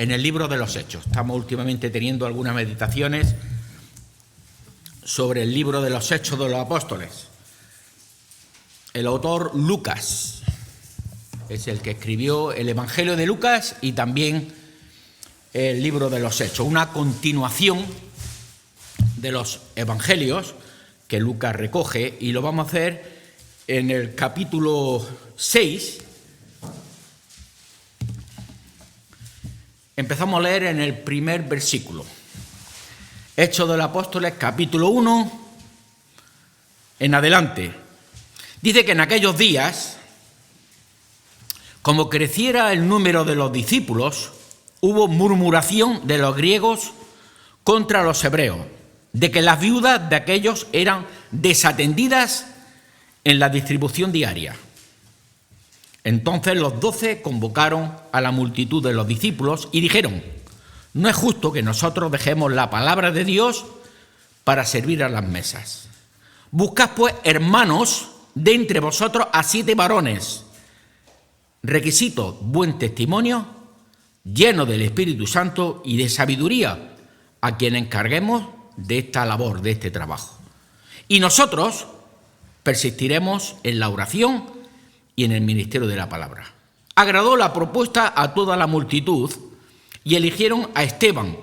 en el libro de los Hechos. Estamos últimamente teniendo algunas meditaciones sobre el libro de los Hechos de los Apóstoles. El autor Lucas es el que escribió el Evangelio de Lucas y también el libro de los Hechos, una continuación de los Evangelios que Lucas recoge, y lo vamos a hacer en el capítulo 6. Empezamos a leer en el primer versículo. Hechos de los Apóstoles, capítulo 1, en adelante. Dice que en aquellos días, como creciera el número de los discípulos, hubo murmuración de los griegos contra los hebreos, de que las viudas de aquellos eran desatendidas en la distribución diaria. Entonces los 12 convocaron a la multitud de los discípulos y dijeron: no es justo que nosotros dejemos la palabra de Dios para servir a las mesas. Buscad pues, hermanos, de entre vosotros a 7 varones, requisito buen testimonio, lleno del Espíritu Santo y de sabiduría, a quien encarguemos de esta labor, de este trabajo. Y nosotros persistiremos en la oración y en el ministerio de la palabra. Agradó la propuesta a toda la multitud y eligieron a Esteban,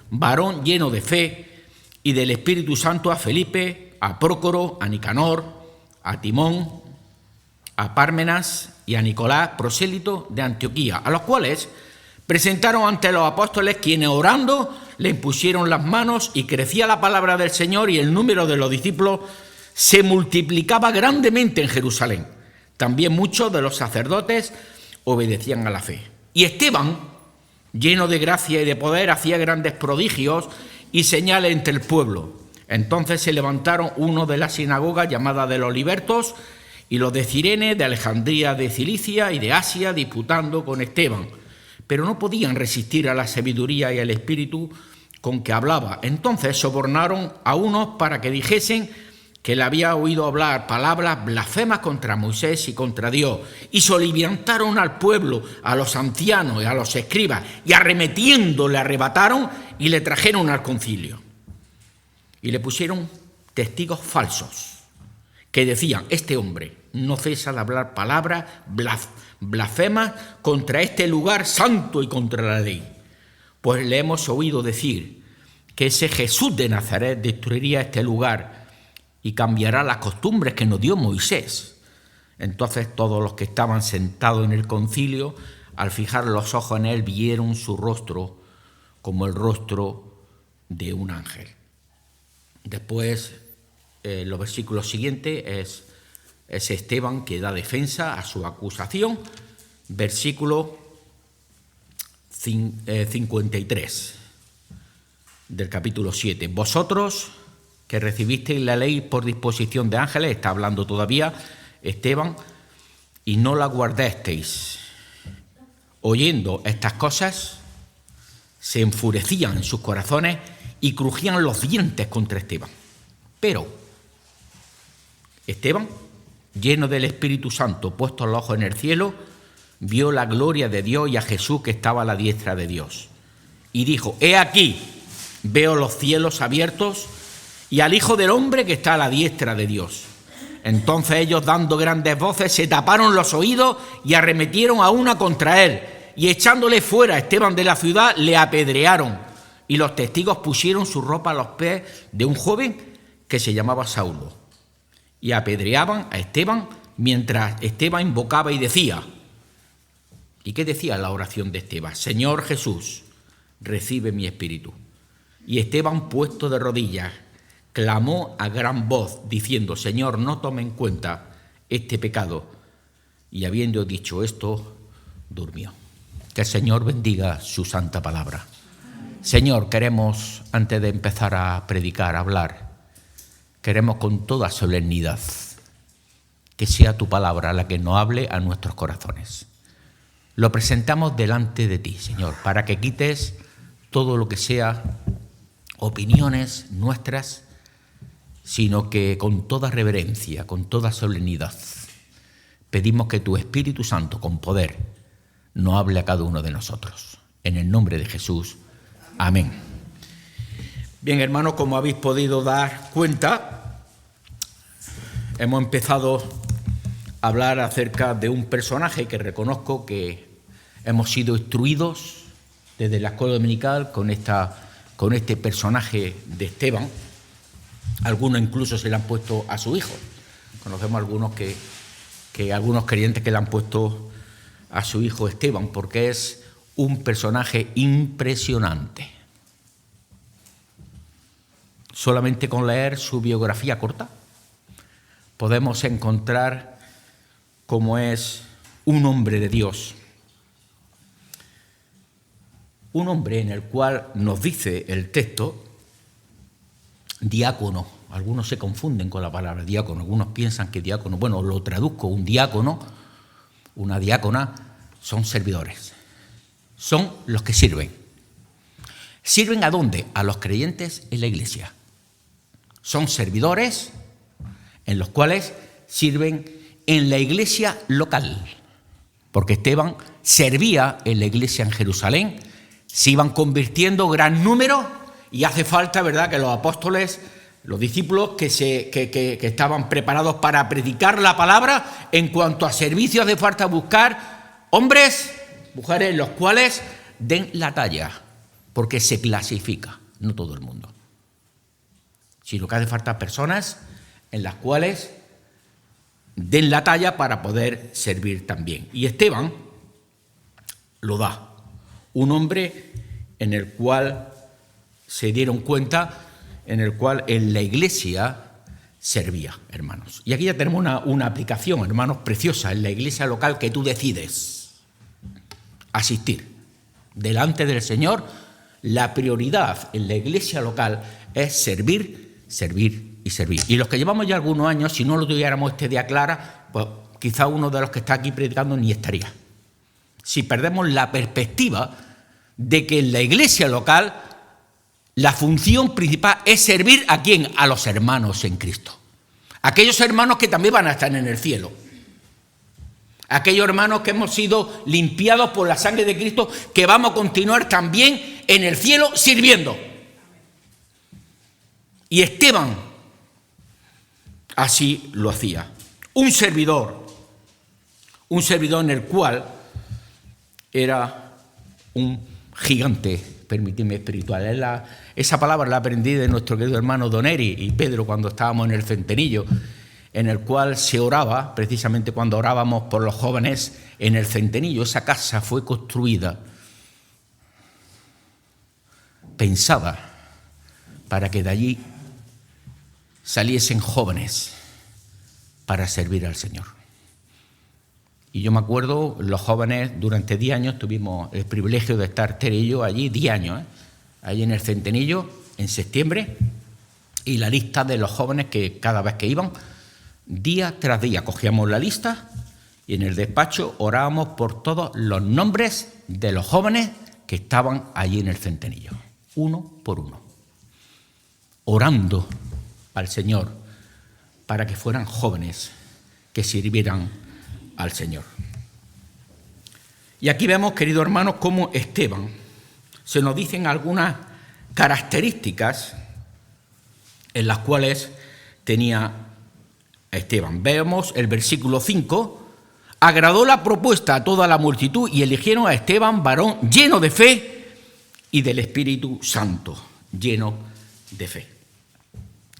varón lleno de fe y del Espíritu Santo, a Felipe, a Prócoro, a Nicanor, a Timón, a Pármenas y a Nicolás, prosélito de Antioquía, a los cuales presentaron ante los apóstoles, quienes orando le impusieron las manos, y crecía la palabra del Señor, y el número de los discípulos se multiplicaba grandemente en Jerusalén. También muchos de los sacerdotes obedecían a la fe. Y Esteban, lleno de gracia y de poder, hacía grandes prodigios y señales entre el pueblo. Entonces se levantaron unos de la sinagoga llamada de los libertos y los de Cirene, de Alejandría, de Cilicia y de Asia, disputando con Esteban. Pero no podían resistir a la sabiduría y al espíritu con que hablaba. Entonces sobornaron a unos para que dijesen que le había oído hablar palabras blasfemas contra Moisés y contra Dios, y soliviantaron al pueblo, a los ancianos y a los escribas, y arremetiendo le arrebataron y le trajeron al concilio. Y le pusieron testigos falsos que decían: este hombre no cesa de hablar palabras blasfemas contra este lugar santo y contra la ley. Pues le hemos oído decir que ese Jesús de Nazaret destruiría este lugar y cambiará las costumbres que nos dio Moisés. Entonces todos los que estaban sentados en el concilio, al fijar los ojos en él, vieron su rostro como el rostro de un ángel. Después, los versículos siguientes es Esteban que da defensa a su acusación. Versículo 53 del capítulo 7. Vosotros que recibisteis la ley por disposición de ángeles, está hablando todavía Esteban, y no la guardasteis. Oyendo estas cosas, se enfurecían en sus corazones y crujían los dientes contra Esteban. Pero Esteban, lleno del Espíritu Santo, puestos los ojos en el cielo, vio la gloria de Dios y a Jesús que estaba a la diestra de Dios. Y dijo: he aquí, veo los cielos abiertos y al Hijo del Hombre que está a la diestra de Dios. Entonces ellos, dando grandes voces, se taparon los oídos y arremetieron a una contra él, y echándole fuera a Esteban de la ciudad, le apedrearon. Y los testigos pusieron su ropa a los pies de un joven que se llamaba Saulo. Y apedreaban a Esteban mientras Esteban invocaba y decía. ¿Y qué decía la oración de Esteban? Señor Jesús, recibe mi espíritu. Y Esteban, puesto de rodillas, clamó a gran voz, diciendo: Señor, no tome en cuenta este pecado. Y habiendo dicho esto, durmió. Que el Señor bendiga su santa palabra. Señor, queremos, antes de empezar a predicar, a hablar, queremos con toda solemnidad que sea tu palabra la que nos hable a nuestros corazones. Lo presentamos delante de ti, Señor, para que quites todo lo que sea opiniones nuestras, sino que con toda reverencia, con toda solemnidad, pedimos que tu Espíritu Santo, con poder, nos hable a cada uno de nosotros. En el nombre de Jesús. Amén. Bien, hermanos, como habéis podido dar cuenta, hemos empezado a hablar acerca de un personaje que reconozco que hemos sido instruidos desde la escuela dominical con este personaje de Esteban. Algunos incluso se le han puesto a su hijo. Conocemos algunos algunos creyentes que le han puesto a su hijo Esteban, porque es un personaje impresionante. Solamente con leer su biografía corta podemos encontrar cómo es un hombre de Dios. Un hombre en el cual nos dice el texto diácono. Algunos se confunden con la palabra diácono. Algunos piensan que diácono, bueno, lo traduzco, un diácono, una diácona, son servidores. Son los que sirven. ¿Sirven a dónde? A los creyentes en la iglesia. Son servidores en los cuales sirven en la iglesia local. Porque Esteban servía en la iglesia en Jerusalén, se iban convirtiendo gran número y hace falta, ¿verdad?, que los apóstoles, los discípulos que estaban preparados para predicar la palabra, en cuanto a servicio hace falta buscar hombres, mujeres, los cuales den la talla, porque se clasifica, no todo el mundo, sino que hace falta personas en las cuales den la talla para poder servir también. Y Esteban lo da, un hombre en el cual se dieron cuenta, en el cual en la iglesia servía, hermanos. Y aquí ya tenemos una aplicación, hermanos, preciosa, en la iglesia local que tú decides asistir. Delante del Señor, la prioridad en la iglesia local es servir, servir y servir. Y los que llevamos ya algunos años, si no lo tuviéramos este día clara, pues quizá uno de los que está aquí predicando ni estaría. Si perdemos la perspectiva de que en la iglesia local la función principal es servir ¿a quién? A los hermanos en Cristo. Aquellos hermanos que también van a estar en el cielo. Aquellos hermanos que hemos sido limpiados por la sangre de Cristo, que vamos a continuar también en el cielo sirviendo. Y Esteban así lo hacía. Un servidor en el cual era un gigante, permitidme, espiritual. Esa palabra la aprendí de nuestro querido hermano Doneri y Pedro cuando estábamos en el Centenillo, en el cual se oraba, precisamente cuando orábamos por los jóvenes en el Centenillo. Esa casa fue construida, pensada para que de allí saliesen jóvenes para servir al Señor. Y yo me acuerdo, los jóvenes, durante 10 años tuvimos el privilegio de estar Tere y yo allí, 10 años, allí en el Centenillo, en septiembre, y la lista de los jóvenes que cada vez que iban, día tras día, cogíamos la lista y en el despacho orábamos por todos los nombres de los jóvenes que estaban allí en el Centenillo, uno por uno, orando al Señor para que fueran jóvenes que sirvieran al Señor. Y aquí vemos, queridos hermanos, cómo Esteban, se nos dicen algunas características en las cuales tenía Esteban. Vemos el versículo 5, agradó la propuesta a toda la multitud y eligieron a Esteban, varón lleno de fe y del Espíritu Santo, lleno de fe.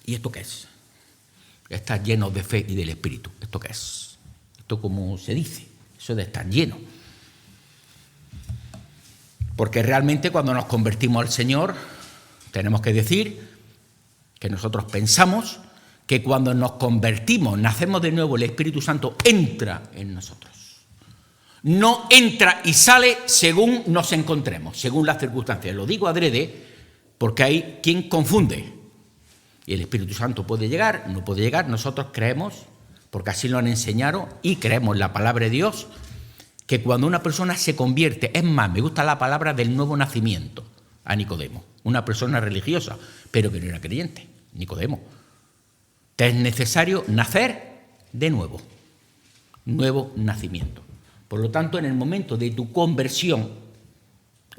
¿Y esto qué es? Estar lleno de fe y del Espíritu. ¿Esto qué es? Esto, como se dice, eso de estar lleno. Porque realmente cuando nos convertimos al Señor, tenemos que decir que nosotros pensamos que cuando nos convertimos, nacemos de nuevo, el Espíritu Santo entra en nosotros. No entra y sale según nos encontremos, según las circunstancias. Lo digo adrede porque hay quien confunde. Y el Espíritu Santo puede llegar, no puede llegar. Nosotros creemos, porque así lo han enseñado, y creemos en la palabra de Dios, que cuando una persona se convierte, es más, me gusta la palabra del nuevo nacimiento, a Nicodemo, una persona religiosa, pero que no era creyente, Nicodemo. Te es necesario nacer de nuevo, nuevo nacimiento. Por lo tanto, en el momento de tu conversión,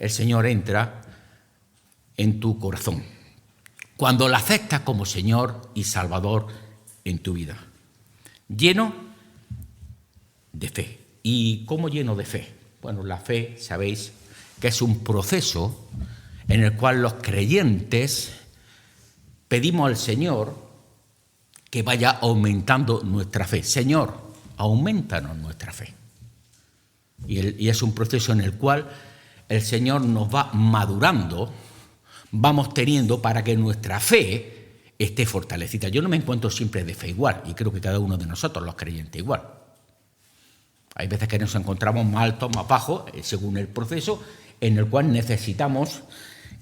el Señor entra en tu corazón. Cuando lo aceptas como Señor y Salvador en tu vida. Lleno de fe. ¿Y cómo lleno de fe? Bueno, la fe, sabéis, que es un proceso en el cual los creyentes pedimos al Señor que vaya aumentando nuestra fe. Señor, aumentanos nuestra fe. Y es un proceso en el cual el Señor nos va madurando, vamos teniendo para que nuestra fe esté fortalecida. Yo no me encuentro siempre de fe igual, y creo que cada uno de nosotros, los creyentes, igual. Hay veces que nos encontramos más altos, más bajos, según el proceso en el cual necesitamos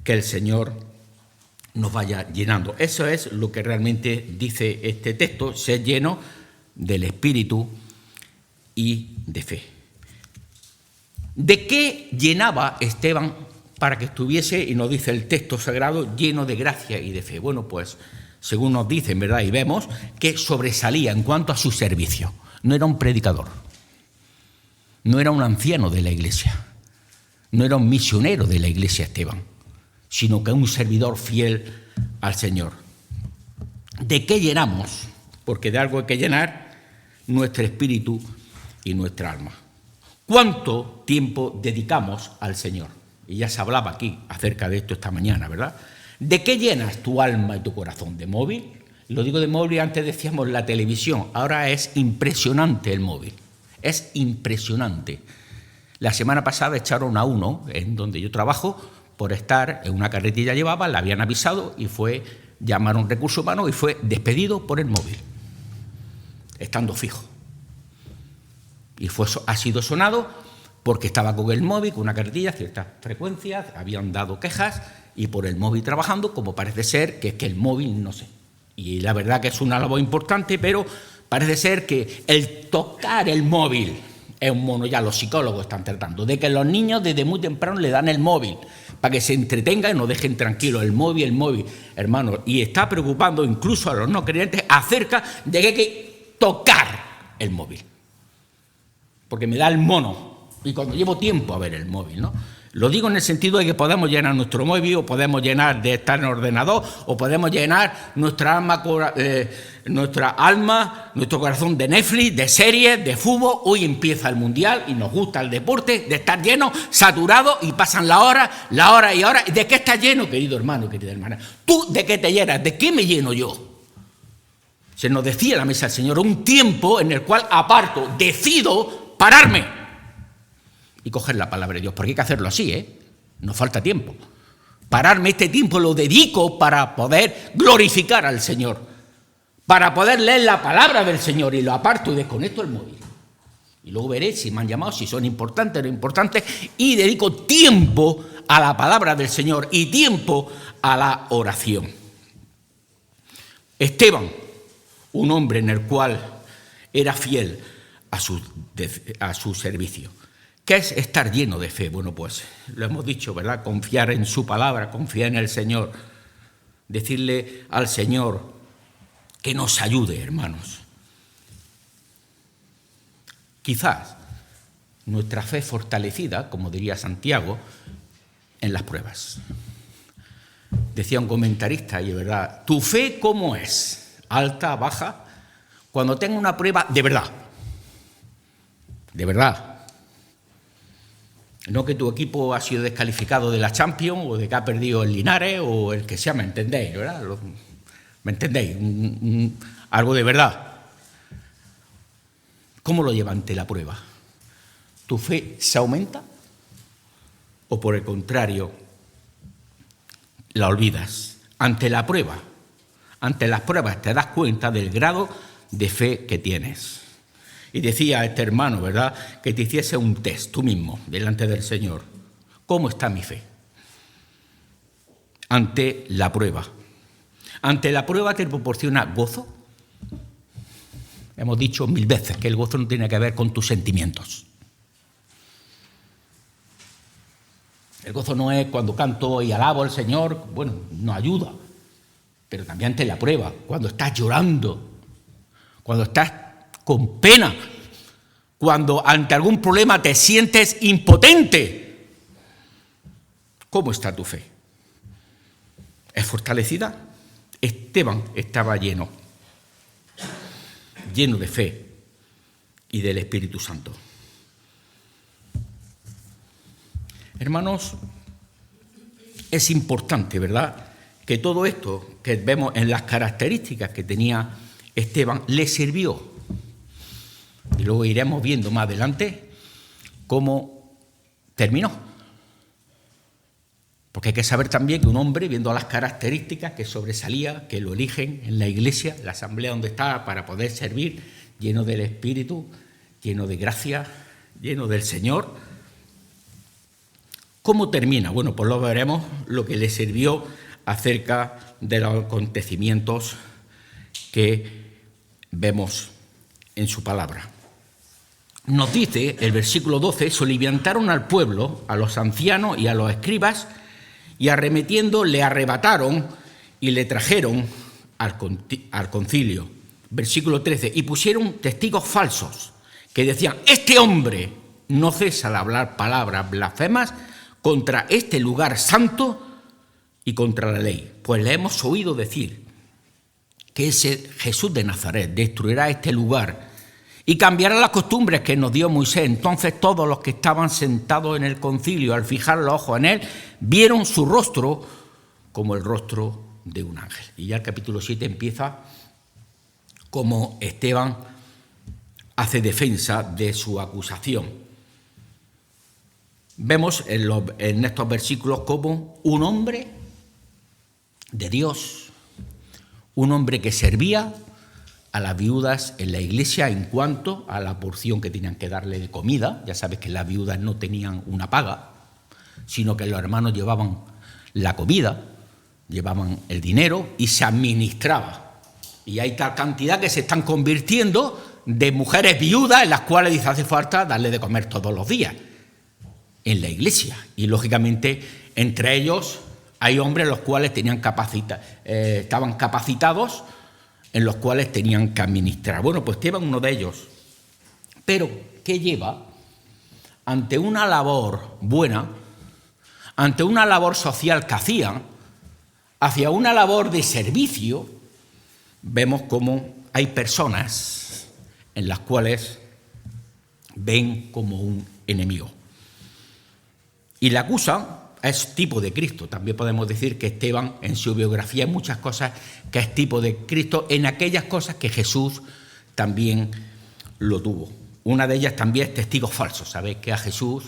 que el Señor nos vaya llenando. Eso es lo que realmente dice este texto, ser lleno del Espíritu y de fe. ¿De qué llenaba Esteban para que estuviese, y nos dice el texto sagrado, lleno de gracia y de fe? Bueno, pues, según nos dicen, ¿verdad? Y vemos que sobresalía en cuanto a su servicio. No era un predicador, no era un anciano de la iglesia, no era un misionero de la iglesia Esteban, sino que un servidor fiel al Señor. ¿De qué llenamos? Porque de algo hay que llenar nuestro espíritu y nuestra alma. ¿Cuánto tiempo dedicamos al Señor? Y ya se hablaba aquí acerca de esto esta mañana, ¿verdad? ¿De qué llenas tu alma y tu corazón? ¿De móvil? Lo digo de móvil, antes decíamos la televisión, ahora es impresionante el móvil, es impresionante. La semana pasada echaron a uno, en donde yo trabajo, por estar en una carretilla llevaba, le habían avisado y llamaron recursos humanos y fue despedido por el móvil, estando fijo. Y ha sido sonado porque estaba con el móvil, con una carretilla, ciertas frecuencias, habían dado quejas y por el móvil trabajando, como parece ser que es que el móvil, no sé. Y la verdad que es una labor importante, pero parece ser que el tocar el móvil es un mono, ya los psicólogos están tratando, de que los niños desde muy temprano le dan el móvil para que se entretengan y nos dejen tranquilos. El móvil, hermano, y está preocupando incluso a los no creyentes acerca de que hay que tocar el móvil. Porque me da el mono, y cuando llevo tiempo a ver el móvil, ¿no? Lo digo en el sentido de que podemos llenar nuestro móvil, o podemos llenar de estar en el ordenador, o podemos llenar nuestra alma, nuestro corazón de Netflix, de series, de fútbol. Hoy empieza el Mundial y nos gusta el deporte, de estar lleno, saturado, y pasan la hora y hora. ¿De qué estás lleno, querido hermano, querida hermana? ¿Tú de qué te llenas? ¿De qué me lleno yo? Se nos decía en la mesa del Señor, un tiempo en el cual aparto, decido pararme y coger la palabra de Dios, porque hay que hacerlo así, nos falta tiempo. Pararme, este tiempo lo dedico para poder glorificar al Señor, para poder leer la palabra del Señor, y lo aparto y desconecto el móvil. Y luego veré si me han llamado, si son importantes o no importantes, y dedico tiempo a la palabra del Señor y tiempo a la oración. Esteban, un hombre en el cual era fiel a su servicio. ¿Qué es estar lleno de fe? Bueno, pues lo hemos dicho, ¿verdad? Confiar en su palabra, confiar en el Señor. Decirle al Señor que nos ayude, hermanos. Quizás nuestra fe fortalecida, como diría Santiago, en las pruebas. Decía un comentarista, y es verdad, ¿tu fe cómo es? ¿Alta, baja? Cuando tenga una prueba, de verdad. De verdad. No que tu equipo ha sido descalificado de la Champions, o de que ha perdido el Linares, o el que sea, ¿me entendéis? ¿Verdad? ¿Me entendéis? Algo de verdad. ¿Cómo lo lleva ante la prueba? ¿Tu fe se aumenta? ¿O por el contrario, la olvidas? Ante la prueba, ante las pruebas te das cuenta del grado de fe que tienes. Y decía a este hermano, ¿verdad?, que te hiciese un test tú mismo delante del Señor. ¿Cómo está mi fe? Ante la prueba. Ante la prueba te proporciona gozo. Hemos dicho 1000 veces que el gozo no tiene que ver con tus sentimientos. El gozo no es cuando canto y alabo al Señor, bueno, nos ayuda. Pero también ante la prueba, cuando estás llorando, cuando estás con pena, cuando ante algún problema te sientes impotente. ¿Cómo está tu fe? ¿Es fortalecida? Esteban estaba lleno de fe y del Espíritu Santo. Hermanos, es importante, ¿verdad?, que todo esto que vemos en las características que tenía Esteban le sirvió. Y luego iremos viendo más adelante cómo terminó. Porque hay que saber también que un hombre, viendo las características que sobresalía, que lo eligen en la iglesia, la asamblea donde está, para poder servir, lleno del Espíritu, lleno de gracia, lleno del Señor. ¿Cómo termina? Bueno, pues lo veremos, lo que le sirvió acerca de los acontecimientos que vemos en su palabra. Nos dice el versículo 12, soliviantaron al pueblo, a los ancianos y a los escribas, y arremetiendo le arrebataron y le trajeron al concilio. Versículo 13, y pusieron testigos falsos que decían, este hombre no cesa de hablar palabras blasfemas contra este lugar santo y contra la ley. Pues le hemos oído decir que ese Jesús de Nazaret destruirá este lugar y cambiará las costumbres que nos dio Moisés. Entonces todos los que estaban sentados en el concilio, al fijar los ojos en él, vieron su rostro como el rostro de un ángel. Y ya el capítulo 7 empieza como Esteban hace defensa de su acusación. Vemos en estos versículos como un hombre de Dios, un hombre que servía a las viudas en la iglesia en cuanto a la porción que tenían que darle de comida. Ya sabes que las viudas no tenían una paga, sino que los hermanos llevaban la comida, llevaban el dinero y se administraba. Y hay tal cantidad que se están convirtiendo de mujeres viudas en las cuales dice hace falta darle de comer todos los días en la iglesia. Y lógicamente entre ellos hay hombres los cuales estaban capacitados, en los cuales tenían que administrar. Bueno, pues Esteban uno de ellos. Pero, ¿qué lleva? Ante una labor buena, ante una labor social que hacían, hacia una labor de servicio, vemos cómo hay personas en las cuales ven como un enemigo. Y le acusan. Es tipo de Cristo. También podemos decir que Esteban en su biografía hay muchas cosas que es tipo de Cristo en aquellas cosas que Jesús también lo tuvo. Una de ellas también es testigos falsos. Sabéis que a Jesús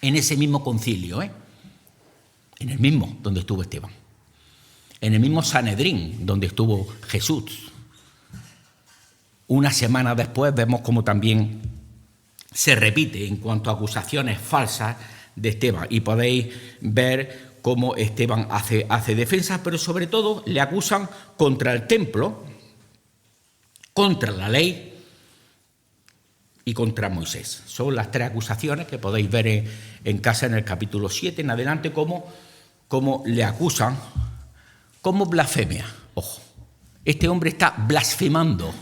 en ese mismo concilio, en el mismo donde estuvo Esteban, en el mismo Sanedrín donde estuvo Jesús, una semana después vemos cómo también se repite en cuanto a acusaciones falsas de Esteban, y podéis ver cómo Esteban hace defensa, pero sobre todo le acusan contra el templo, contra la ley y contra Moisés. Son las tres acusaciones que podéis ver en casa en el capítulo 7 en adelante, cómo le acusan como blasfemia. Ojo, este hombre está blasfemando,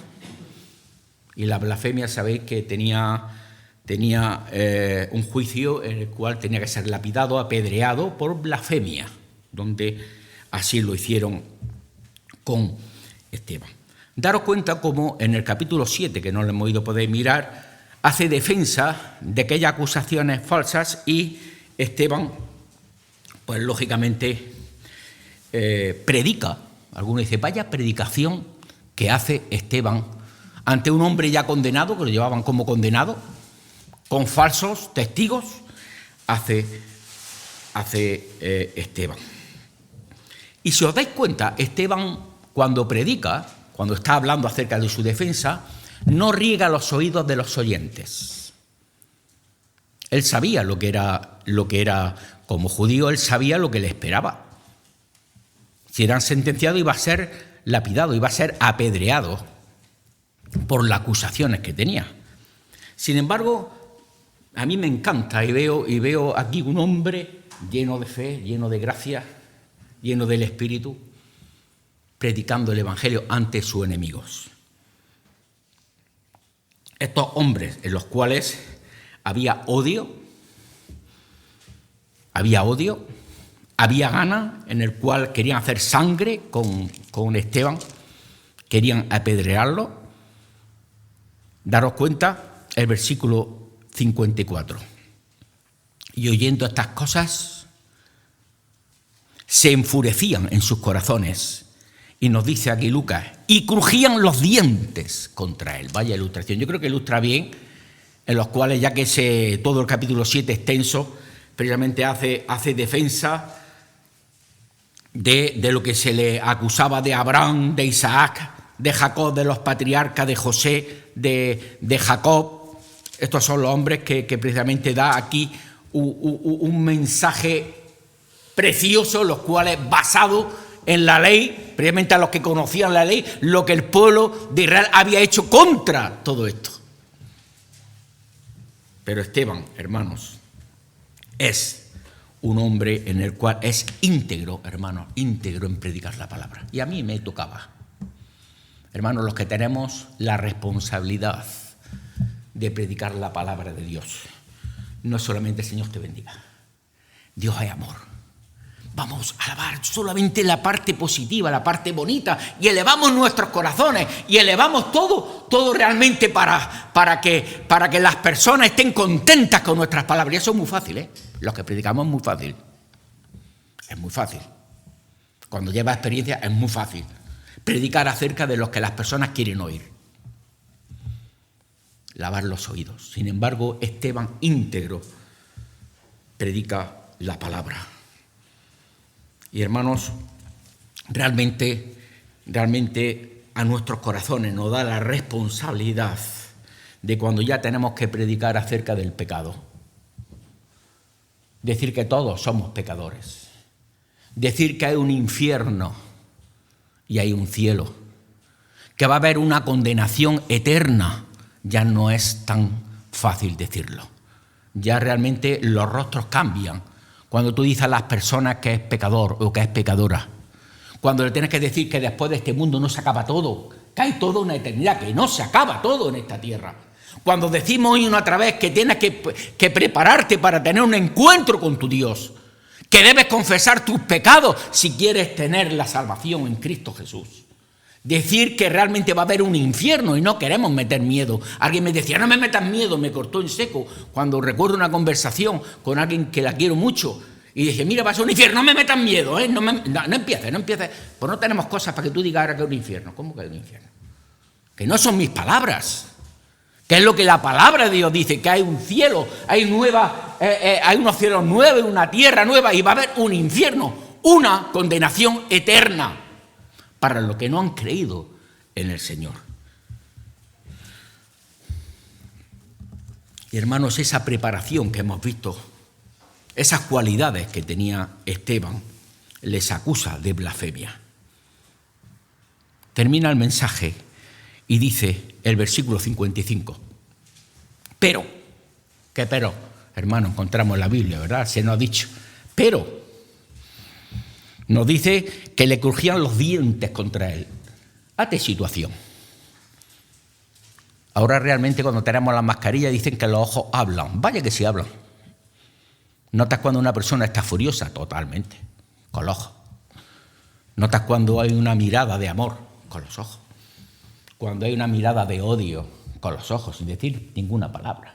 y la blasfemia sabéis que tenía un juicio en el cual tenía que ser lapidado, apedreado por blasfemia, donde así lo hicieron con Esteban. Daros cuenta cómo en el capítulo 7, que no lo hemos ido a poder mirar, hace defensa de aquellas acusaciones falsas, y Esteban, pues lógicamente, predica. Alguno dice, vaya predicación que hace Esteban ante un hombre ya condenado, que lo llevaban como condenado, con falsos testigos, hace Esteban. Y si os dais cuenta, Esteban cuando predica, cuando está hablando acerca de su defensa, no riega los oídos de los oyentes. Él sabía lo que era como judío, él sabía lo que le esperaba. Si eran sentenciados iba a ser lapidado, iba a ser apedreado por las acusaciones que tenía. Sin embargo, a mí me encanta y veo aquí un hombre lleno de fe, lleno de gracia, lleno del Espíritu, predicando el Evangelio ante sus enemigos. Estos hombres en los cuales había odio, había odio, había ganas en el cual querían hacer sangre con Esteban, querían apedrearlo. Daros cuenta el versículo 54. Y oyendo estas cosas, se enfurecían en sus corazones. Y nos dice aquí Lucas, y crujían los dientes contra él. Vaya ilustración. Yo creo que ilustra bien, en los cuales, ya que todo el capítulo 7 extenso, precisamente hace defensa de lo que se le acusaba de Abraham, de Isaac, de Jacob, de los patriarcas, de José, de Jacob. Estos son los hombres que precisamente da aquí un mensaje precioso, los cuales basados en la ley, precisamente a los que conocían la ley, lo que el pueblo de Israel había hecho contra todo esto. Pero Esteban, hermanos, es un hombre en el cual es íntegro, hermanos, íntegro en predicar la palabra. Y a mí me tocaba. Hermanos, los que tenemos la responsabilidad de predicar la palabra de Dios, no solamente el Señor te bendiga, Dios es amor. Vamos a alabar solamente la parte positiva, la parte bonita, y elevamos nuestros corazones y elevamos todo realmente para que las personas estén contentas con nuestras palabras. Y eso es muy fácil, ¿eh? Los que predicamos es muy fácil. Es muy fácil. Cuando lleva experiencia es muy fácil predicar acerca de los que las personas quieren oír. Lavar los oídos. Sin embargo, Esteban íntegro predica la palabra. Y hermanos, realmente a nuestros corazones nos da la responsabilidad de cuando ya tenemos que predicar acerca del pecado. Decir que todos somos pecadores. Decir que hay un infierno y hay un cielo. Que va a haber una condenación eterna. Ya no es tan fácil decirlo. Ya realmente los rostros cambian. Cuando tú dices a las personas que es pecador o que es pecadora, cuando le tienes que decir que después de este mundo no se acaba todo, que hay toda una eternidad, que no se acaba todo en esta tierra. Cuando decimos hoy una otra vez que tienes que prepararte para tener un encuentro con tu Dios, que debes confesar tus pecados si quieres tener la salvación en Cristo Jesús. Decir que realmente va a haber un infierno y no queremos meter miedo. Alguien me decía, no me metas miedo, me cortó en seco cuando recuerdo una conversación con alguien que la quiero mucho y dije, mira, va a ser un infierno, no me metas miedo, ¿eh? No empieces. Pues no tenemos cosas para que tú digas ahora que es un infierno. ¿Cómo que es un infierno? Que no son mis palabras, que es lo que la palabra de Dios dice, que hay un cielo, hay unos cielos nuevos, una tierra nueva y va a haber un infierno, una condenación eterna para los que no han creído en el Señor. Y hermanos, esa preparación que hemos visto, esas cualidades que tenía Esteban, les acusa de blasfemia. Termina el mensaje y dice el versículo 55. Pero, ¿qué pero? Hermano, encontramos en la Biblia, ¿verdad? Se nos ha dicho, pero nos dice que le crujían los dientes contra él. Hazte situación. Ahora realmente cuando tenemos las mascarillas dicen que los ojos hablan. Vaya que sí hablan. ¿Notas cuando una persona está furiosa? Totalmente, con los ojos. ¿Notas cuando hay una mirada de amor? Con los ojos. Cuando hay una mirada de odio, con los ojos, sin decir ninguna palabra.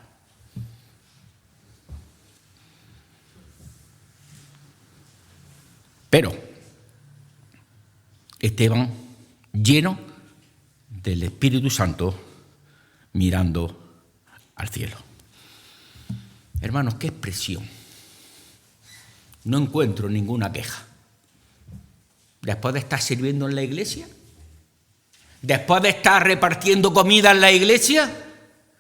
Pero Esteban, lleno del Espíritu Santo, mirando al cielo. Hermanos, qué expresión. No encuentro ninguna queja. Después de estar sirviendo en la iglesia, después de estar repartiendo comida en la iglesia,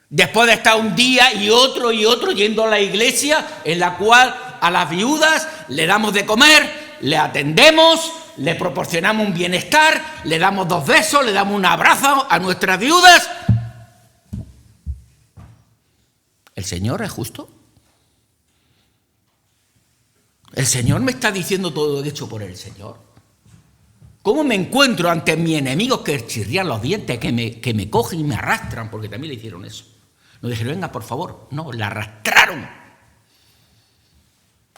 después de estar un día y otro yendo a la iglesia, en la cual a las viudas le damos de comer, le atendemos, le proporcionamos un bienestar, le damos 2 besos, le damos un abrazo a nuestras viudas. ¿El Señor es justo? ¿El Señor me está diciendo todo hecho por el Señor? ¿Cómo me encuentro ante mis enemigos que chirrían los dientes, que me cogen y me arrastran? Porque también le hicieron eso. No dijeron, venga, por favor. No, la arrastraron.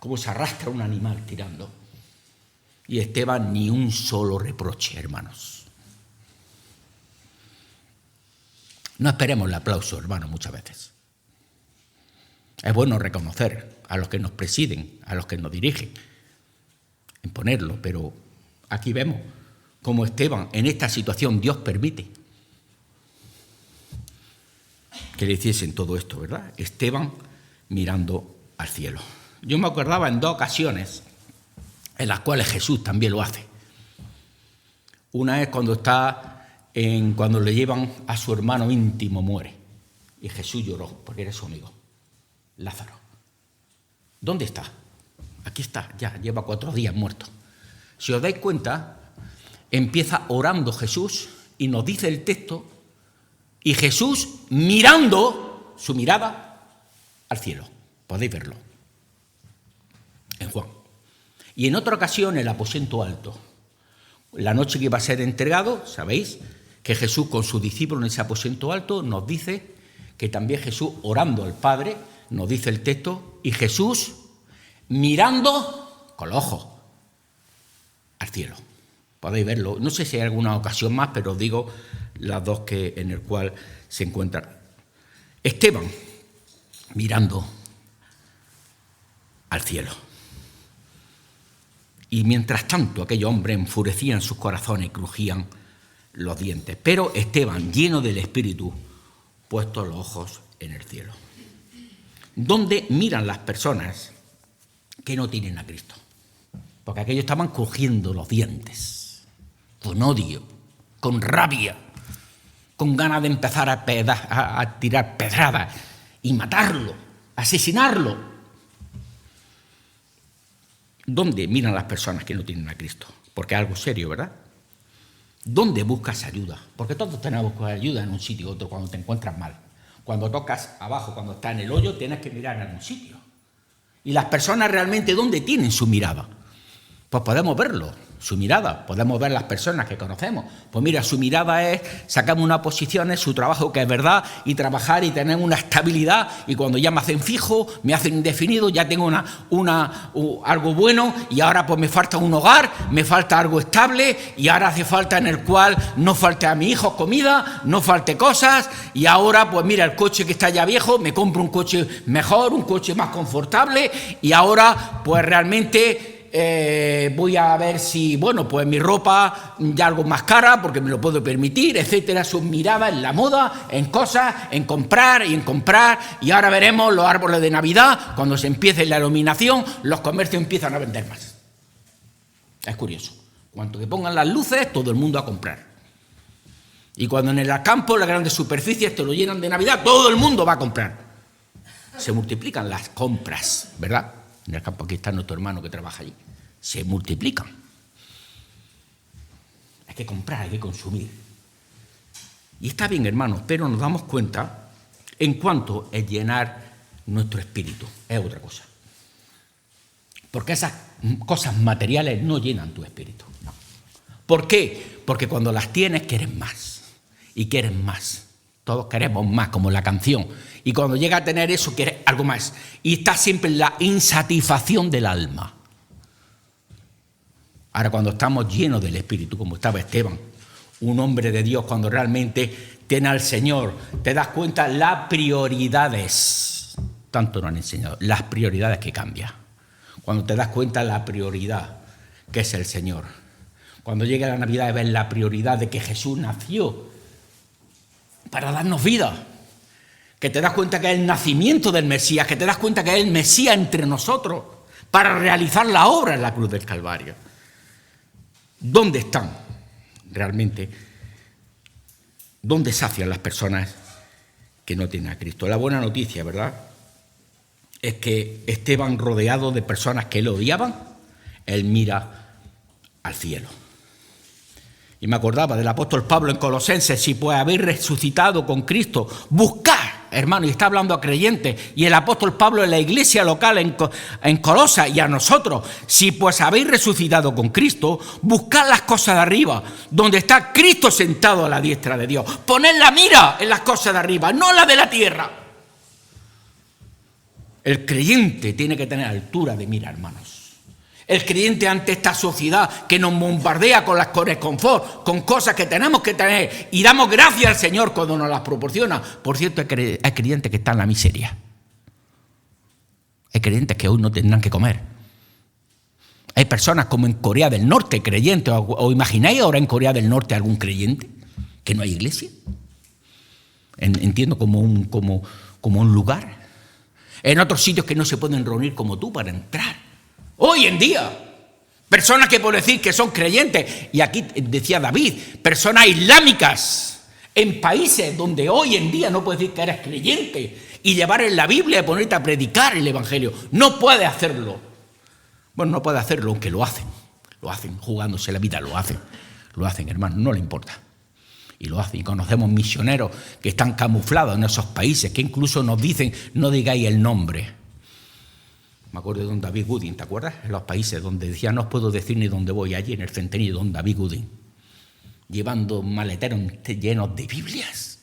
cómo se arrastra un animal tirando. Y Esteban ni un solo reproche, hermanos. No esperemos el aplauso, hermanos, muchas veces. Es bueno reconocer a los que nos presiden, a los que nos dirigen, en ponerlo, pero aquí vemos cómo Esteban, en esta situación, Dios permite que le hiciesen todo esto, ¿verdad? Esteban mirando al cielo. Yo me acordaba en 2 ocasiones en las cuales Jesús también lo hace. Una es cuando cuando le llevan a su hermano íntimo, muere, y Jesús lloró porque era su amigo, Lázaro. ¿Dónde está? Aquí está, ya lleva 4 días muerto. Si os dais cuenta, empieza orando Jesús y nos dice el texto, y Jesús mirando su mirada al cielo. Podéis verlo en Juan. Y en otra ocasión, el aposento alto. La noche que iba a ser entregado, sabéis que Jesús con sus discípulos en ese aposento alto nos dice que también Jesús orando al Padre, nos dice el texto, y Jesús mirando con los ojos al cielo. Podéis verlo. No sé si hay alguna ocasión más, pero os digo las 2 en el cual se encuentra Esteban mirando al cielo. Y mientras tanto aquellos hombres enfurecían sus corazones y crujían los dientes. Pero Esteban, lleno del Espíritu, puesto los ojos en el cielo. ¿Dónde miran las personas que no tienen a Cristo? Porque aquellos estaban crujiendo los dientes, con odio, con rabia, con ganas de empezar a tirar pedradas y matarlo, asesinarlo. ¿Dónde miran las personas que no tienen a Cristo? Porque es algo serio, ¿verdad? ¿Dónde buscas ayuda? Porque todos tenemos que buscar ayuda en un sitio u otro cuando te encuentras mal. Cuando tocas abajo, cuando estás en el hoyo, tienes que mirar en algún sitio. ¿Y las personas realmente dónde tienen su mirada? Pues podemos verlo, su mirada, podemos ver las personas que conocemos. Pues mira, su mirada es sacarme una posición, es su trabajo que es verdad, y trabajar y tener una estabilidad, y cuando ya me hacen fijo, me hacen indefinido, ya tengo algo bueno, y ahora pues me falta un hogar, me falta algo estable, y ahora hace falta en el cual no falte a mis hijos comida, no falte cosas, y ahora pues mira, el coche que está ya viejo, me compro un coche mejor, un coche más confortable, y ahora pues realmente voy a ver si, bueno, pues mi ropa ya algo más cara porque me lo puedo permitir, etcétera. Sus miradas en la moda, en cosas, en comprar, y ahora veremos los árboles de Navidad, cuando se empiece la iluminación, los comercios empiezan a vender más. Es curioso. Cuanto que pongan las luces, todo el mundo a comprar. Y cuando en el campo, las grandes superficies te lo llenan de Navidad, todo el mundo va a comprar. Se multiplican las compras, ¿verdad? En el campo, aquí está nuestro hermano que trabaja allí. Se multiplican. Hay que comprar, hay que consumir. Y está bien, hermanos, pero nos damos cuenta en cuanto es llenar nuestro espíritu. Es otra cosa. Porque esas cosas materiales no llenan tu espíritu. No. ¿Por qué? Porque cuando las tienes quieres más. Y quieres más. Todos queremos más, como la canción. Y cuando llega a tener eso, quieres algo más. Y está siempre en la insatisfacción del alma. Ahora, cuando estamos llenos del Espíritu, como estaba Esteban, un hombre de Dios, cuando realmente tiene al Señor, te das cuenta las prioridades. Tanto nos han enseñado, las prioridades que cambian. Cuando te das cuenta la prioridad que es el Señor. Cuando llega la Navidad, ves la prioridad de que Jesús nació para darnos vida, que te das cuenta que es el nacimiento del Mesías, que te das cuenta que es el Mesías entre nosotros, para realizar la obra en la cruz del Calvario. ¿Dónde están realmente? ¿Dónde sacian las personas que no tienen a Cristo? La buena noticia, ¿verdad?, es que Esteban, rodeado de personas que lo odiaban, él mira al cielo. Y me acordaba del apóstol Pablo en Colosenses: si pues habéis resucitado con Cristo, buscad, hermano, y está hablando a creyentes, y el apóstol Pablo en la iglesia local en Colosas, y a nosotros: si pues habéis resucitado con Cristo, buscad las cosas de arriba, donde está Cristo sentado a la diestra de Dios. Poned la mira en las cosas de arriba, no la de la tierra. El creyente tiene que tener altura de mira, hermanos. El creyente ante esta sociedad que nos bombardea con el confort, con cosas que tenemos que tener, y damos gracias al Señor cuando nos las proporciona. Por cierto, hay creyentes que están en la miseria. Hay creyentes que hoy no tendrán que comer. Hay personas como en Corea del Norte, creyentes. ¿O imagináis ahora en Corea del Norte algún creyente? ¿Que no hay iglesia? Entiendo como un lugar. En otros sitios que no se pueden reunir como tú para entrar. Hoy en día, personas que por decir que son creyentes, y aquí decía David, personas islámicas, en países donde hoy en día no puedes decir que eres creyente y llevar en la Biblia y ponerte a predicar el Evangelio. No puedes hacerlo. Bueno, no puedes hacerlo, aunque lo hacen, jugándose la vida, lo hacen, hermano, no le importa. Y lo hacen, y conocemos misioneros que están camuflados en esos países, que incluso nos dicen, no digáis el nombre. Me acuerdo de don David Gooding, ¿te acuerdas? En los países donde decía, no os puedo decir ni dónde voy, allí en el centenario de don David Gooding, llevando maleteros llenos de Biblias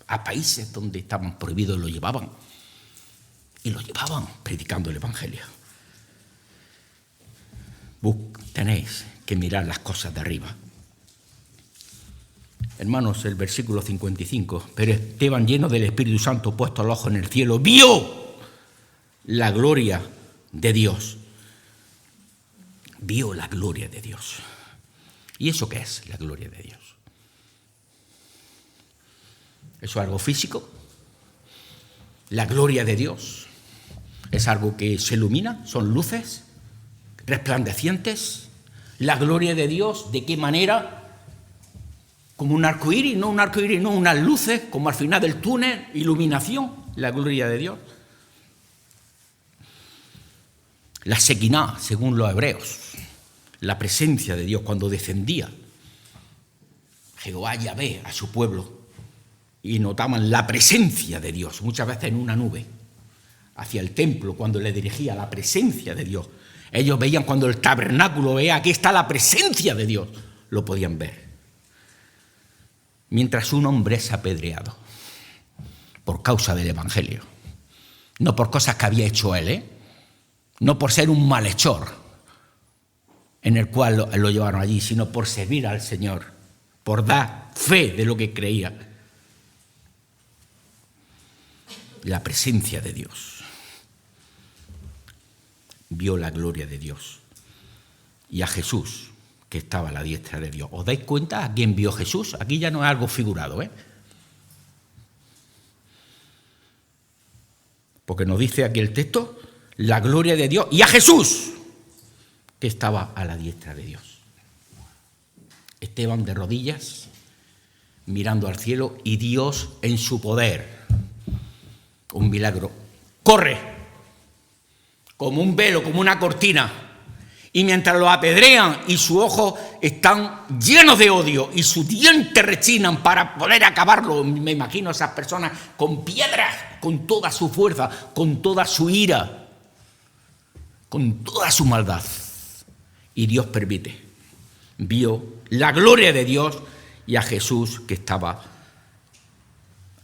a países donde estaban prohibidos y lo llevaban predicando el Evangelio. Tenéis que mirar las cosas de arriba. Hermanos, el versículo 55, pero Esteban, lleno del Espíritu Santo, puesto el ojo en el cielo, vio la gloria de Dios. Vio la gloria de Dios. ¿Y eso qué es la gloria de Dios? ¿Eso es algo físico? La gloria de Dios es algo que se ilumina, son luces resplandecientes. La gloria de Dios, ¿de qué manera? Como un arcoíris, no unas luces, como al final del túnel, iluminación, la gloria de Dios. La Shekinah, según los hebreos, la presencia de Dios cuando descendía Jehová Yahvé a su pueblo y notaban la presencia de Dios, muchas veces en una nube, hacia el templo cuando le dirigía la presencia de Dios. Ellos veían cuando el tabernáculo veía, aquí está la presencia de Dios, lo podían ver. Mientras un hombre es apedreado por causa del Evangelio, no por cosas que había hecho él, no por ser un malhechor en el cual lo llevaron allí, sino por servir al Señor, por dar fe de lo que creía. La presencia de Dios. Vio la gloria de Dios y a Jesús que estaba a la diestra de Dios. ¿Os dais cuenta a quién vio Jesús? Aquí ya no es algo figurado, porque nos dice aquí el texto, la gloria de Dios y a Jesús que estaba a la diestra de Dios. Esteban de rodillas, mirando al cielo y Dios en su poder. Un milagro. Corre, como un velo, como una cortina. Y mientras lo apedrean y sus ojos están llenos de odio y sus dientes rechinan para poder acabarlo, me imagino a esas personas con piedras, con toda su fuerza, con toda su ira, con toda su maldad. Y Dios permite. Vio la gloria de Dios y a Jesús que estaba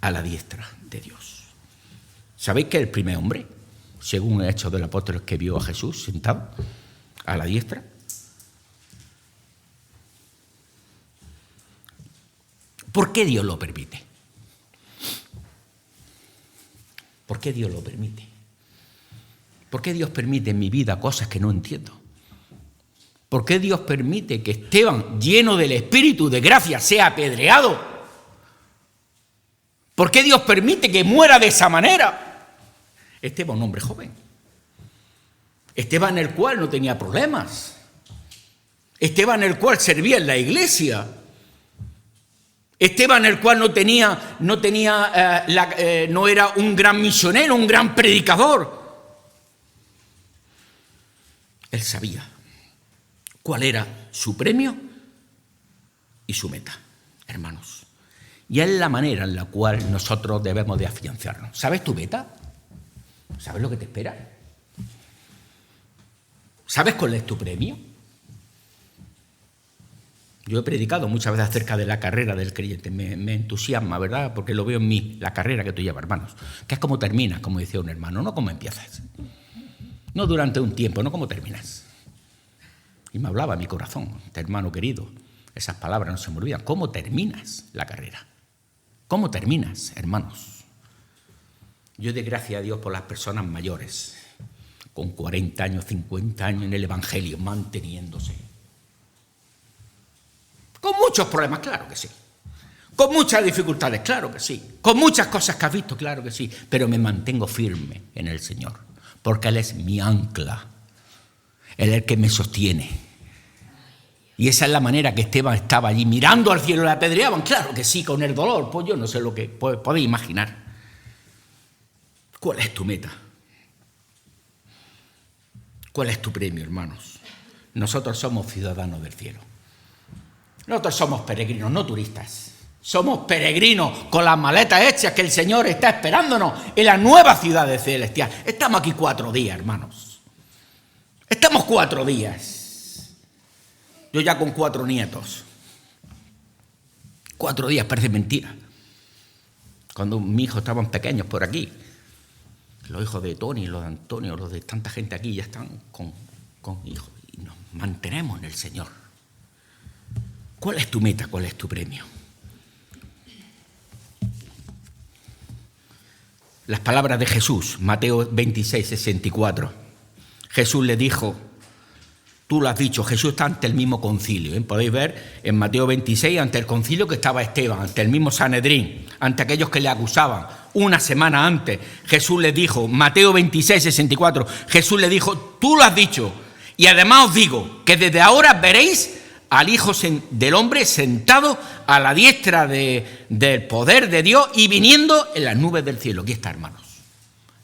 a la diestra de Dios. ¿Sabéis que el primer hombre, según el Hechos del Apóstol, que vio a Jesús sentado a la diestra? ¿Por qué Dios lo permite? ¿Por qué Dios lo permite? ¿Por qué Dios permite en mi vida cosas que no entiendo? ¿Por qué Dios permite que Esteban, lleno del Espíritu de gracia, sea apedreado? ¿Por qué Dios permite que muera de esa manera? Esteban, un hombre joven. Esteban, el cual no tenía problemas. Esteban, el cual servía en la iglesia. Esteban, el cual no era un gran misionero, un gran predicador. Él sabía cuál era su premio y su meta, hermanos. Y es la manera en la cual nosotros debemos de afianzarnos. ¿Sabes tu meta? ¿Sabes lo que te espera? ¿Sabes cuál es tu premio? Yo he predicado muchas veces acerca de la carrera del creyente. Me entusiasma, ¿verdad? Porque lo veo en mí, la carrera que tú llevas, hermanos. Que es como terminas, como decía un hermano, no como empiezas. No durante un tiempo, no como terminas. Y me hablaba mi corazón, este hermano querido. Esas palabras no se me olvidan. ¿Cómo terminas la carrera? ¿Cómo terminas, hermanos? Yo doy gracias a Dios por las personas mayores, con 40 años, 50 años en el Evangelio, manteniéndose. Con muchos problemas, claro que sí. Con muchas dificultades, claro que sí. Con muchas cosas que has visto, claro que sí. Pero me mantengo firme en el Señor, porque Él es mi ancla. Él es el que me sostiene. Y esa es la manera que Esteban estaba allí mirando al cielo. ¿Le apedreaban? Claro que sí, con el dolor. Pues yo no sé lo que podéis imaginar. ¿Cuál es tu meta? ¿Cuál es tu premio, hermanos? Nosotros somos ciudadanos del cielo. Nosotros somos peregrinos, no turistas. Somos peregrinos con las maletas hechas que el Señor está esperándonos en la nueva ciudad de celestial. Estamos aquí 4 días, hermanos. Estamos 4 días. Yo ya con 4 nietos. 4 días, parece mentira. Cuando mis hijos estaban pequeños por aquí, los hijos de Tony, los de Antonio, los de tanta gente aquí ya están con hijos. Y nos mantenemos en el Señor. ¿Cuál es tu meta? ¿Cuál es tu premio? Las palabras de Jesús, Mateo 26, 64. Jesús le dijo, tú lo has dicho, Jesús está ante el mismo concilio. Podéis ver en Mateo 26, ante el concilio que estaba Esteban, ante el mismo Sanedrín, ante aquellos que le acusaban. Una semana antes, Jesús le dijo, Mateo 26, 64, Jesús le dijo, tú lo has dicho, y además os digo que desde ahora veréis al Hijo del Hombre sentado a la diestra del poder de Dios y viniendo en las nubes del cielo. Aquí está, hermanos.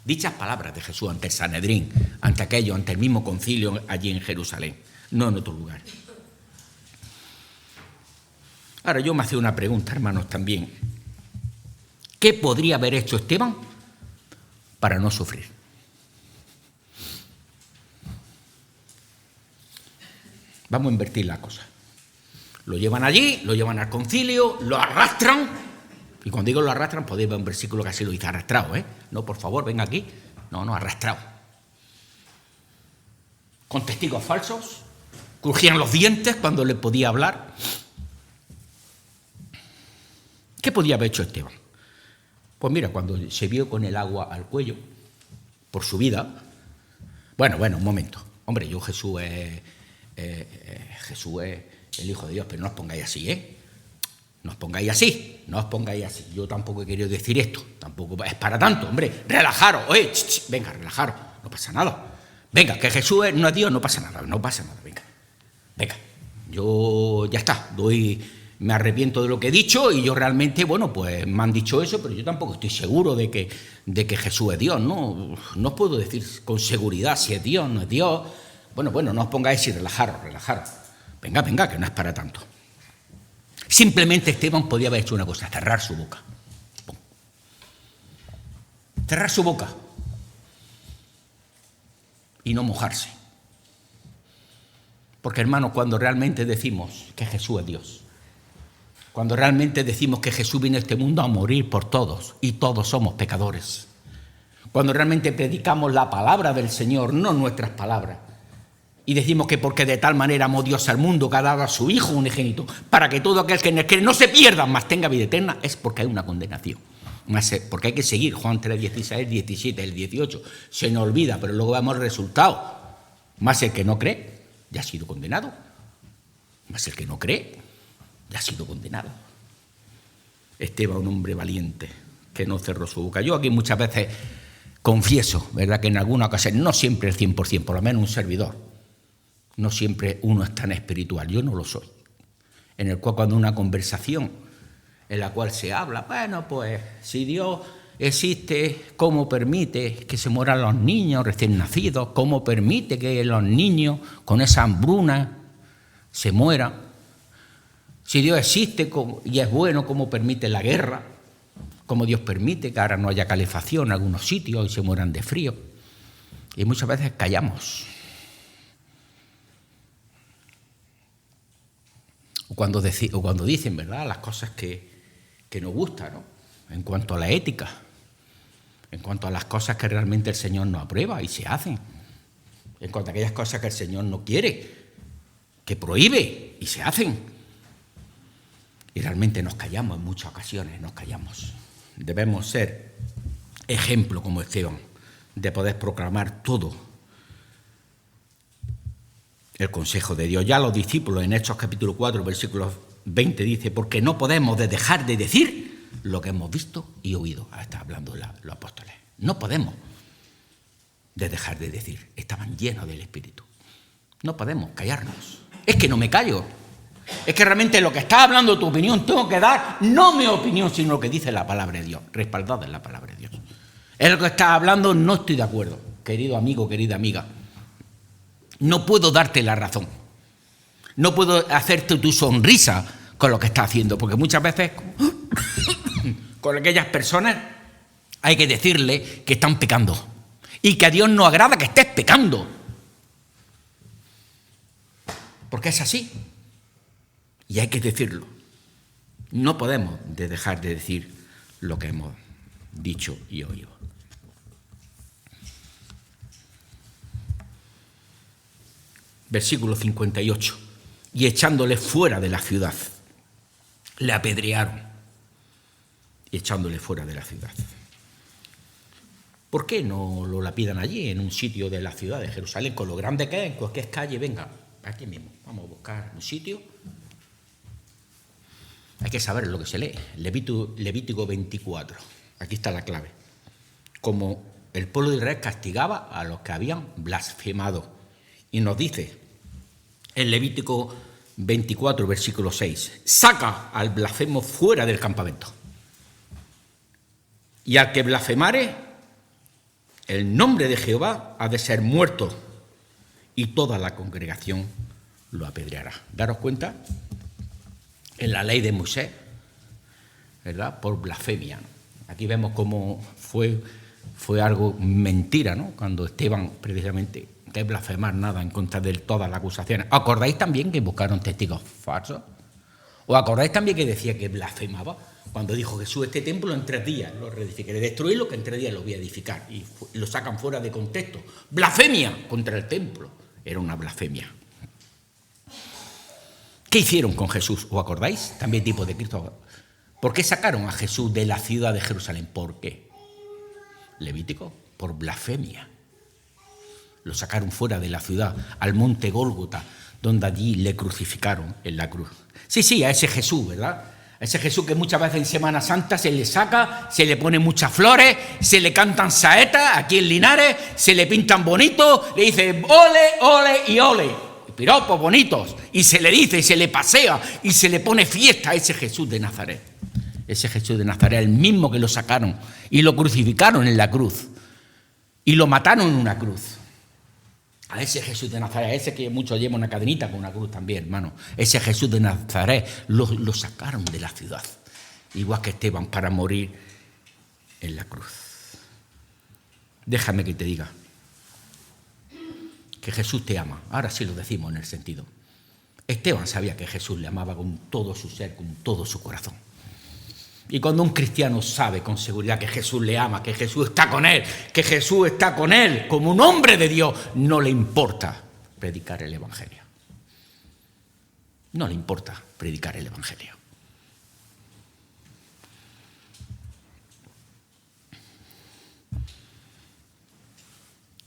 Dichas palabras de Jesús ante el Sanedrín, ante aquello, ante el mismo concilio allí en Jerusalén, no en otro lugar. Ahora yo me hacía una pregunta, hermanos, también. ¿Qué podría haber hecho Esteban para no sufrir? Vamos a invertir la cosa. Lo llevan allí, lo llevan al concilio, lo arrastran. Y cuando digo lo arrastran, podéis ver un versículo que así lo dice, arrastrado, ¿eh? No, por favor, venga aquí. No, arrastrado. Con testigos falsos. Crujían los dientes cuando le podía hablar. ¿Qué podía haber hecho Esteban? Pues mira, cuando se vio con el agua al cuello, por su vida. Bueno, un momento. Hombre, Jesús es el Hijo de Dios, pero no os pongáis así, ¿eh? No os pongáis así. Yo tampoco he querido decir esto. Tampoco es para tanto, hombre. Relajaros. Oye, venga, relajaros. No pasa nada. Venga, que Jesús no es Dios, no pasa nada. Venga. Yo ya está. Me arrepiento de lo que he dicho y yo realmente, pues me han dicho eso, pero yo tampoco estoy seguro de que Jesús es Dios. No os puedo decir con seguridad si es Dios, no es Dios. Bueno, no os pongáis así, relajaros. Venga, que no es para tanto. Simplemente Esteban podía haber hecho una cosa, cerrar su boca. Cerrar su boca. Y no mojarse. Porque, hermanos, cuando realmente decimos que Jesús es Dios, cuando realmente decimos que Jesús vino a este mundo a morir por todos, y todos somos pecadores, cuando realmente predicamos la palabra del Señor, no nuestras palabras, y decimos que porque de tal manera amó Dios al mundo que ha dado a su Hijo unigénito, para que todo aquel que en él cree no se pierda, mas tenga vida eterna, es porque hay una condenación. Porque hay que seguir Juan 3, 16, 17, el 18. Se nos olvida, pero luego vemos el resultado. Más el que no cree, ya ha sido condenado. Más el que no cree, ya ha sido condenado. Esteban, un hombre valiente, que no cerró su boca. Yo aquí muchas veces confieso, ¿verdad?, que en alguna ocasión, no siempre el 100%, por lo menos un servidor, no siempre uno es tan espiritual, yo no lo soy. En el cual cuando una conversación en la cual se habla, pues si Dios existe, ¿cómo permite que se mueran los niños recién nacidos? ¿Cómo permite que los niños con esa hambruna se mueran? Si Dios existe y es bueno, ¿cómo permite la guerra? ¿Cómo Dios permite que ahora no haya calefacción en algunos sitios y se mueran de frío? Y muchas veces callamos. o cuando dicen, ¿verdad?, las cosas que nos gustan, ¿no?, en cuanto a la ética, en cuanto a las cosas que realmente el Señor no aprueba y se hacen, en cuanto a aquellas cosas que el Señor no quiere, que prohíbe y se hacen. Y realmente nos callamos en muchas ocasiones, nos callamos. Debemos ser ejemplo como Esteban, de poder proclamar todo el consejo de Dios. Ya los discípulos en Hechos capítulo 4, versículo 20 dice, porque no podemos dejar de decir lo que hemos visto y oído. Ahora está hablando los apóstoles. No podemos dejar de decir. Estaban llenos del Espíritu. No podemos callarnos. Es que no me callo. Es que realmente lo que está hablando tu opinión tengo que dar, no mi opinión, sino lo que dice la palabra de Dios, respaldada en la palabra de Dios. Es lo que estás hablando, no estoy de acuerdo, querido amigo, querida amiga. No puedo darte la razón. No puedo hacerte tu sonrisa con lo que estás haciendo, porque muchas veces con aquellas personas hay que decirle que están pecando y que a Dios no agrada que estés pecando. Porque es así. Y hay que decirlo. No podemos dejar de decir lo que hemos dicho y oído. Versículo 58. Y echándole fuera de la ciudad, le apedrearon. Y echándole fuera de la ciudad. ¿Por qué no lo lapidan allí, en un sitio de la ciudad de Jerusalén, con lo grande que es, en cualquier calle? Venga, aquí mismo, vamos a buscar un sitio. Hay que saber lo que se lee. Levítico 24. Aquí está la clave. Como el pueblo de Israel castigaba a los que habían blasfemado. Y nos dice en Levítico 24, versículo 6, saca al blasfemo fuera del campamento. Y al que blasfemare, el nombre de Jehová ha de ser muerto, y toda la congregación lo apedreará. Daros cuenta, en la ley de Moisés, ¿verdad?, por blasfemia. Aquí vemos cómo fue algo mentira, ¿no?, cuando Esteban, precisamente, que es blasfemar nada en contra de todas las acusaciones. ¿Acordáis también que buscaron testigos falsos? ¿Os acordáis también que decía que blasfemaba? Cuando dijo Jesús, este templo en 3 días lo reedificaré, destruirlo que en 3 días lo voy a edificar. Y lo sacan fuera de contexto. Blasfemia contra el templo. Era una blasfemia. ¿Qué hicieron con Jesús? ¿Os acordáis? También tipo de Cristo. ¿Por qué sacaron a Jesús de la ciudad de Jerusalén? ¿Por qué? Levítico, por blasfemia. Lo sacaron fuera de la ciudad, al monte Gólgota, donde allí le crucificaron en la cruz. Sí, a ese Jesús, ¿verdad? A ese Jesús que muchas veces en Semana Santa se le saca, se le ponen muchas flores, se le cantan saetas aquí en Linares, se le pintan bonitos, le dicen ole, ole y ole. Piropos bonitos, y se le dice, y se le pasea, y se le pone fiesta a ese Jesús de Nazaret. Ese Jesús de Nazaret, el mismo que lo sacaron y lo crucificaron en la cruz, y lo mataron en una cruz. A ese Jesús de Nazaret, a ese que muchos llevan una cadenita con una cruz también, hermano. Ese Jesús de Nazaret lo sacaron de la ciudad, igual que Esteban, para morir en la cruz. Déjame que te diga que Jesús te ama. Ahora sí lo decimos en el sentido. Esteban sabía que Jesús le amaba con todo su ser, con todo su corazón. Y cuando un cristiano sabe con seguridad que Jesús le ama, que Jesús está con él, que Jesús está con él como un hombre de Dios, no le importa predicar el Evangelio. No le importa predicar el Evangelio.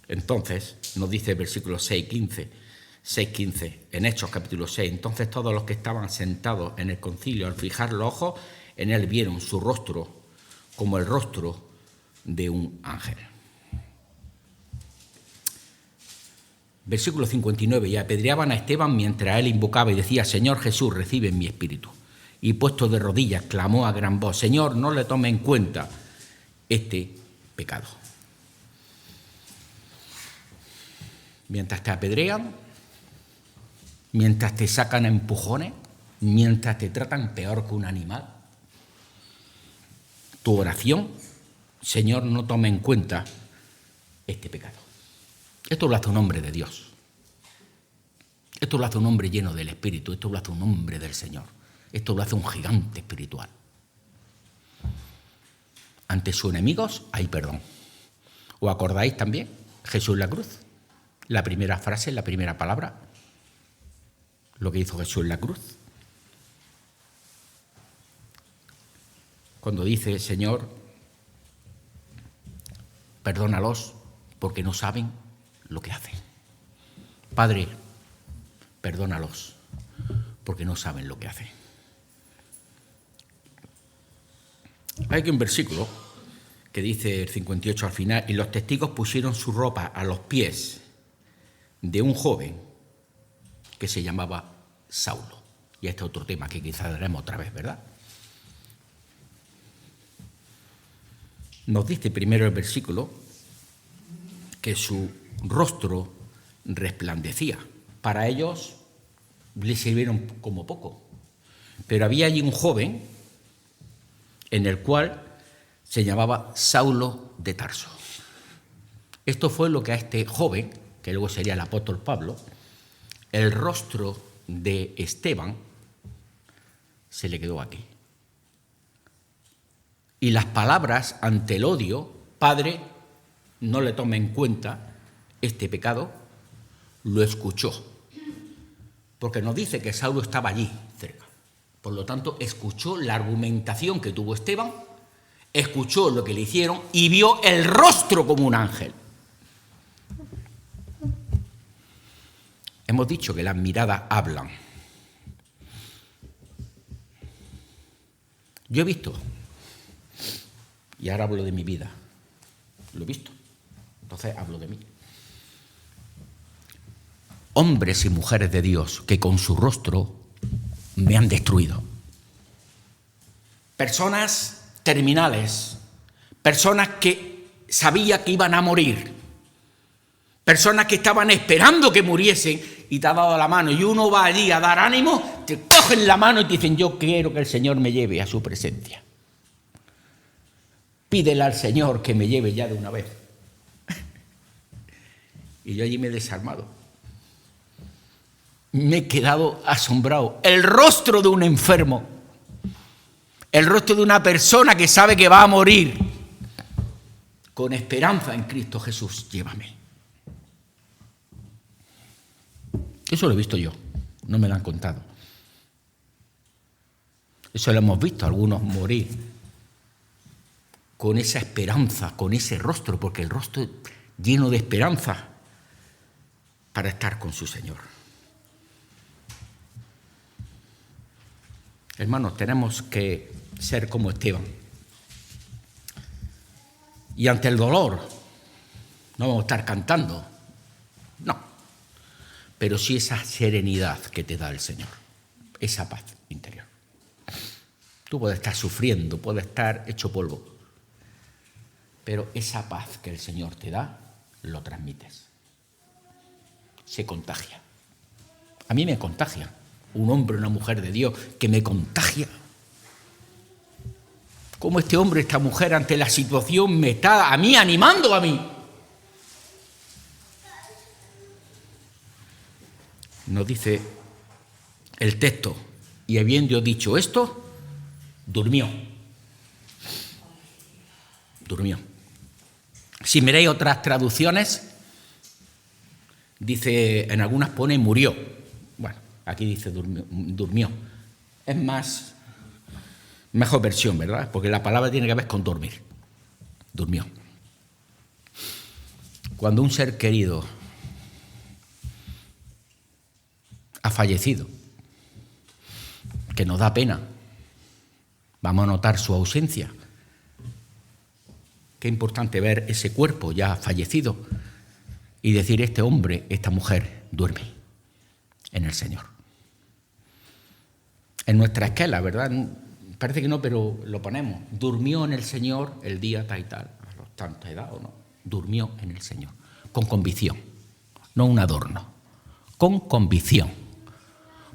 Entonces, nos dice el versículo 6:15, en Hechos capítulo 6, entonces todos los que estaban sentados en el concilio, al fijar los ojos en él, vieron su rostro como el rostro de un ángel. Versículo 59, y apedreaban a Esteban mientras él invocaba y decía, Señor Jesús, recibe mi espíritu. Y puesto de rodillas, clamó a gran voz, Señor, no le tome en cuenta este pecado. Mientras te apedrean, mientras te sacan a empujones, mientras te tratan peor que un animal, tu oración, Señor, no tome en cuenta este pecado. Esto lo hace un hombre de Dios. Esto lo hace un hombre lleno del Espíritu, esto lo hace un hombre del Señor, esto lo hace un gigante espiritual. Ante sus enemigos hay perdón. ¿Os acordáis también? Jesús en la cruz. La primera frase, la primera palabra, lo que hizo Jesús en la cruz. Cuando dice, Señor, perdónalos porque no saben lo que hacen. Padre, perdónalos porque no saben lo que hacen. Hay aquí un versículo que dice el 58 al final, y los testigos pusieron su ropa a los pies de un joven que se llamaba Saulo. Y este es otro tema que quizás daremos otra vez, ¿verdad? Nos dice primero el versículo que su rostro resplandecía. Para ellos le sirvieron como poco. Pero había allí un joven en el cual se llamaba Saulo de Tarso. Esto fue lo que a este joven, que luego sería el apóstol Pablo, el rostro de Esteban se le quedó aquí. Y las palabras ante el odio, Padre, no le tome en cuenta este pecado, lo escuchó. Porque nos dice que Saulo estaba allí cerca. Por lo tanto, escuchó la argumentación que tuvo Esteban, escuchó lo que le hicieron y vio el rostro como un ángel. Hemos dicho que las miradas hablan. Yo he visto, y ahora hablo de mi vida, lo he visto, entonces hablo de mí. Hombres y mujeres de Dios que con su rostro me han destruido. Personas terminales, personas que sabía que iban a morir, personas que estaban esperando que muriesen y te ha dado la mano y uno va allí a dar ánimo, te cogen la mano y te dicen, yo quiero que el Señor me lleve a su presencia. Pídele al Señor que me lleve ya de una vez. Y yo allí me he desarmado. Me he quedado asombrado. El rostro de un enfermo, el rostro de una persona que sabe que va a morir, con esperanza en Cristo Jesús, llévame. Eso lo he visto yo, no me lo han contado. Eso lo hemos visto, algunos morir con esa esperanza, con ese rostro, porque el rostro lleno de esperanza para estar con su Señor. Hermanos, tenemos que ser como Esteban. Y ante el dolor no vamos a estar cantando, no. Pero sí esa serenidad que te da el Señor, esa paz interior. Tú puedes estar sufriendo, puedes estar hecho polvo, pero esa paz que el Señor te da, lo transmites. Se contagia. A mí me contagia. Un hombre, una mujer de Dios que me contagia. Como este hombre, esta mujer ante la situación me está a mí animando a mí. Nos dice el texto, y habiendo dicho esto, durmió. Durmió. Si miráis otras traducciones, dice, en algunas pone murió. Bueno, aquí dice durmió. Es mejor versión, ¿verdad? Porque la palabra tiene que ver con dormir. Durmió. Cuando un ser querido ha fallecido, que nos da pena, vamos a notar su ausencia. Qué importante ver ese cuerpo ya fallecido y decir, este hombre, esta mujer, duerme en el Señor. En nuestra esquela, ¿verdad? Parece que no, pero lo ponemos. Durmió en el Señor el día tal y tal, a los tantos edad o no. Durmió en el Señor, con convicción, no un adorno, con convicción.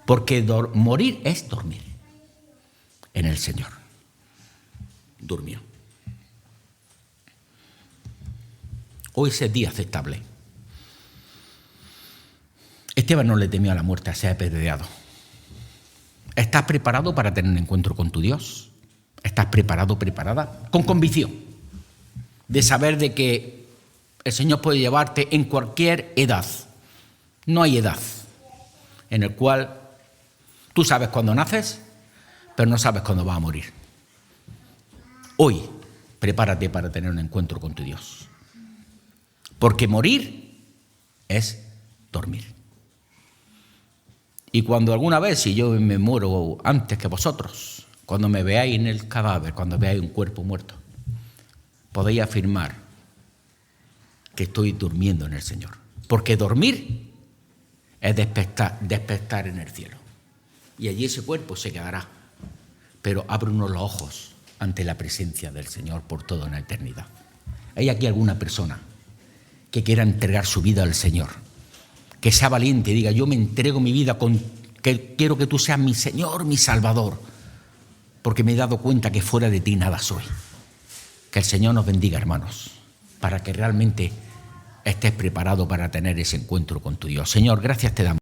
Porque morir es dormir en el Señor. Durmió. Hoy es el día aceptable. Esteban no le temió a la muerte, a ser apedreado. ¿Estás preparado para tener un encuentro con tu Dios? ¿Estás preparado, preparada? Con convicción de saber de que el Señor puede llevarte en cualquier edad. No hay edad en el cual tú sabes cuándo naces, pero no sabes cuándo vas a morir. Hoy, prepárate para tener un encuentro con tu Dios. Porque morir es dormir. Y cuando alguna vez, si yo me muero antes que vosotros, cuando me veáis en el cadáver, cuando veáis un cuerpo muerto, podéis afirmar que estoy durmiendo en el Señor. Porque dormir es despertar en el cielo. Y allí ese cuerpo se quedará. Pero abre uno los ojos ante la presencia del Señor por toda una eternidad. ¿Hay aquí alguna persona que quiera entregar su vida al Señor? Que sea valiente y diga, yo me entrego mi vida, que quiero que tú seas mi Señor, mi Salvador, porque me he dado cuenta que fuera de ti nada soy. Que el Señor nos bendiga, hermanos, para que realmente estés preparado para tener ese encuentro con tu Dios. Señor, gracias te damos.